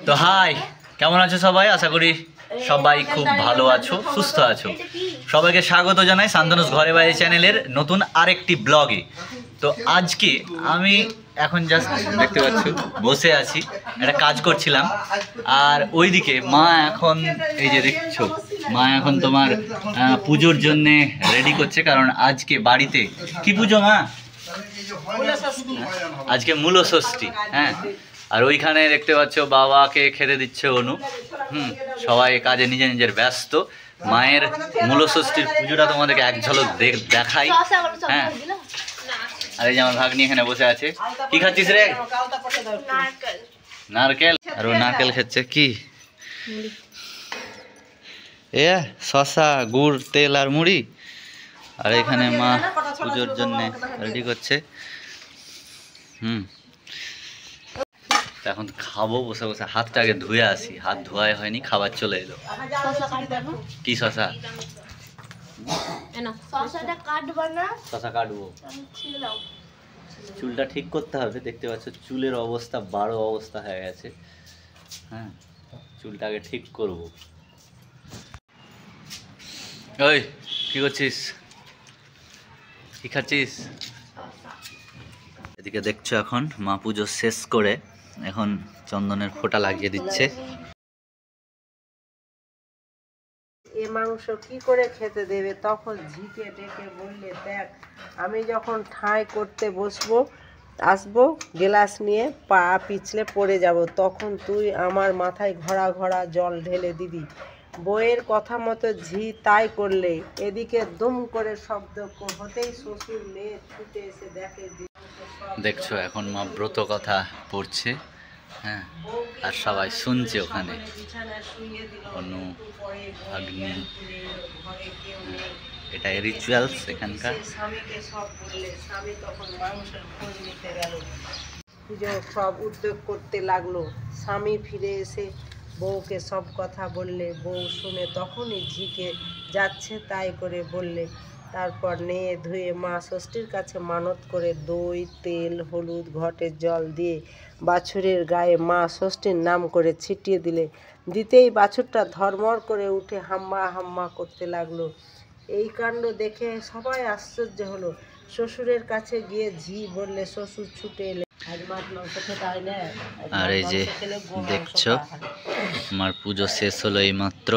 তো হাই, কেমন আছো সবাই? আশা করি সবাই খুব ভালো আছো, সুস্থ আছো। সবাইকে স্বাগত জানাই শান্তনুস ঘরে বাইরে চ্যানেলের নতুন আরেকটি ব্লগে। তো আজকে আমি এখন জাস্ট দেখতে পাচ্ছ বসে আছি, একটা কাজ করছিলাম। আর ওইদিকে মা এখন, এই যে দেখছো, মা এখন তোমার পুজোর জন্যে রেডি করছে। কারণ আজকে বাড়িতে কি পুজো মা? আজকে মূলষষ্ঠী। হ্যাঁ, আর ওইখানে দেখতে পাচ্ছ বাবাকে খেতে দিচ্ছে অনু। সবাই কাজে নিজে নিজের ব্যস্ত। মায়ের মূলষষ্ঠীর পুজোটা তোমাদেরকে এক ঝলক দেখাই। হ্যাঁ, আর এই যে আমার ভাগ্নি এখানে বসে আছে। কি খাচ্ছিস রে? নারকেল। আর ও নারকেল খাচ্ছে। কি এ? শশা, গুড়, তেল আর মুড়ি। আর এখানে মা পুজোর জন্য রেডি করছে। এখন খাবো বসে বসে। হাতটা আগে ধুয়ে আসি, হাত ধোয়াই হয়নি, খাবার চলে এলো। কি শশা? শশা কাটবো। চুলটা ঠিক করতে হবে। দেখতে পাচ্ছ চুলের অবস্থা বারো অবস্থা হয়ে গেছে। হ্যাঁ, চুলটা আগে ঠিক করব। ওই কি করছিস? কি খাচ্ছিস? এদিকে দেখছো এখন মা পুজো শেষ করে এখন চন্দনের ফোঁটা লাগিয়ে দিচ্ছে। এ মাংস কি করে খেতে দেবে? তখন ঝিকে ডেকে বললে, দেখ আমি যখন ঠাঁই করতে আসবো গ্লাস নিয়ে পা পিছলে পড়ে যাব, তখন তুই আমার মাথায় ঘড়া ঘড়া জল ঢেলে দিবি। বইয়ের কথা মতো ঝি তাই করলে। এদিকে দুম করে শব্দ হতেই শ্বশুর মেয়ে ছুটে এসে দেখে যে দেখছো এখন মা ব্রত কথা পড়ছে। হ্যাঁ, আর সবাই শুনছে ওখানে। অনু, ভাগ্নি, এটাই রিচুয়ালস এখানকার। স্বামীকে সব বললে। স্বামী তখন মাংসের খোঁজ নিতে গেল, পুজো সব উদ্যোগ করতে লাগলো। স্বামী ফিরে এসে বউকে সব কথা বললে। বউ শুনে তখনই ঝিকে যাচ্ছে তাই করে বললে। তারপর নিয়ে ধুয়ে মা ষষ্ঠীর কাছে মানত করে দই, তেল, হলুদ, ঘটের জল দিয়ে বাছুরের গায়ে মা ষষ্ঠীর নাম করে ছিটিয়ে দিতেই বাছুরটা ধর্মর করে উঠে হাম্মা হাম্মা করতে লাগলো। এই কাণ্ড দেখে সবাই আশ্চর্য হলো। শ্বশুরের কাছে গিয়ে ঝি বললে, শ্বশুর ছুটে এলে। আর এই যে দেখছো আমার পুজো শেষ হলো এই মাত্র।